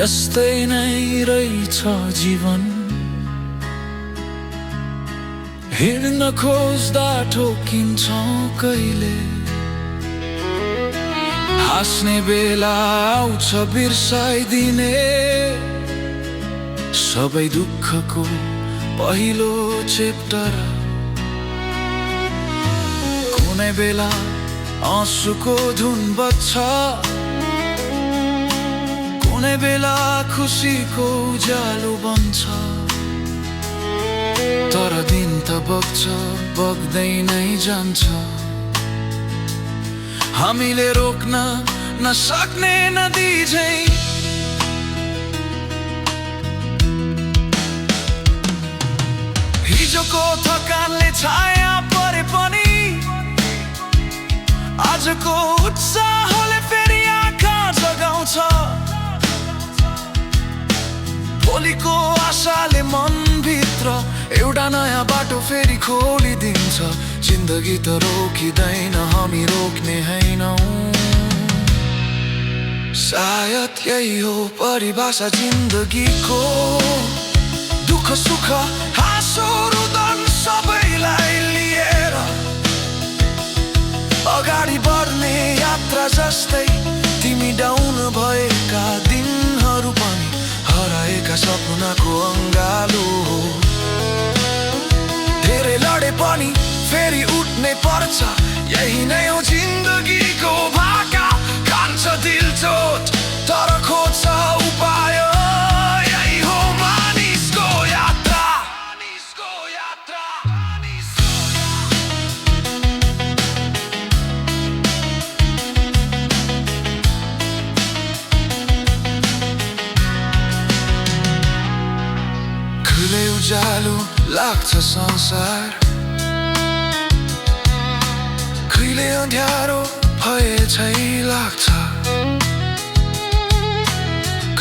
यस्तै नै रहेछ जीवन। हिँड्न खोज्दा ठोकिन्छौँ कहिले, हाँस्ने बेला आउँछ बिर्साइदिने सबै दुःखको पहिलो चेप्टर। कुनै बेला आँसुको धुन बज्छ, कुनै बेला खुसीको उज्यालो बन्छ। तर दिन त बग्छ, बग्दै नै जान्छ। हामीले रोक्न नसक्ने नदी झैं हिजोको थकानले छाया परे पनि आजको उत्साहले फेरि आँखा जगाउँछ। भोलिको आशाले मनभित्र एउटा नयाँ बाटो फेरि खोलिदिन्छ। जिन्दगी त रोकिँदैन, हामी रोक्ने हैनौँ। सायद यही हो परिभाषा जिन्दगीको। दुःख सुख हाँसो रुदन सबैलाई लिएर अगाडि बढ्ने यात्रा जस्तै तिमी डाउन भएका दिनहरू पनि हराएका सपनाको अङ्गालो हो। धेरै लडे पनि फेरि उठ्नै पर्छ, यही नै हो जिन्दगीको भाका। खान्छ दिल चोट तर खोज्छ उपाय, यही हो मानिसको यात्रा। कहिले उज्यालो लाग्छ संसार, कहिले अँध्यारो भए झै लाग्छ।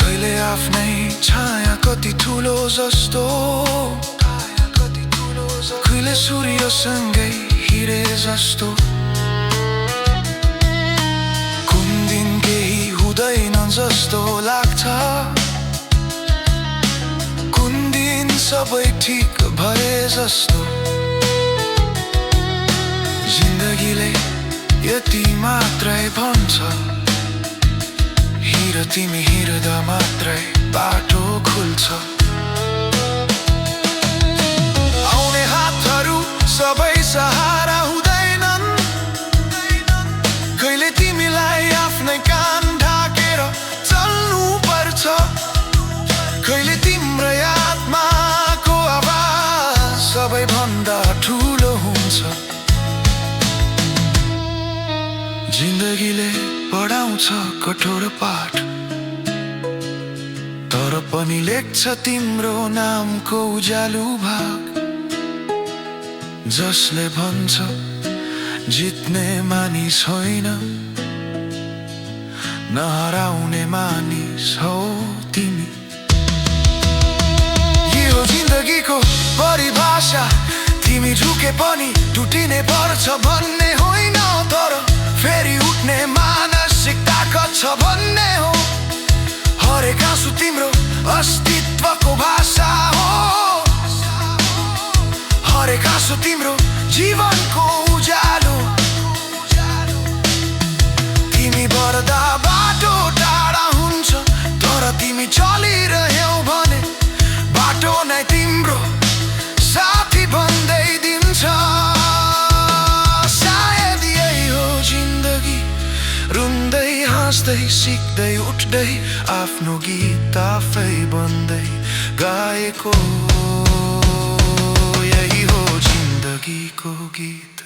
कहिले आफ्नै छाया कति ठुलो जस्तो, कहिले सूर्यसँगै हिरे जस्तो। कुन दिन केही हुँदैन जस्तो लाग्छ, कुन दिन सबै ठिक भए जस्तो। जिन्दगीले यति मात्रै भन्छ, हिँड तिमी हिँड्दा मात्रै बाटो खुल्छ। आउने हातहरू सबै सहारा हुँदैनन्, कहिले तिमीलाई आफ्नै कान ढाकेर चल्नु पर्छ। कहिले तिम्रो आत्माको आवाज सबैभन्दा ठुलो हुन्छ। जिन्दगीले पढाउँछ कठोर पाठ, तर पनि लेख्छ तिम्रो नामको उज्यालो भाग। जसले भन्छ जित्ने मानिस होइन, नहराउने मानिस हो तिमी। यो हो जिन्दगीको परिभाषा, तिमी झुके पनि टुटिने पर्छ भन्ने होइन, तर फेरि उठ्ने मानसिक ताकत छ भन्ने हो। हरेक आँसु तिम्रो अस्तित्वको भाषा हो, हरेक आँसु तिम्रो जीवनको उज्यालो। तिमी बढ्दा बाटो टाढा हुन्छ, तर तिमी चलिरह्यौ भने बाटो नै तिम्रो साथी भन्दै दिन्छ। हाँस्दै सिक्दै उठ्दै आफ्नो गीत आफै बन्दै गाएको, यही हो जिन्दगीको गीत।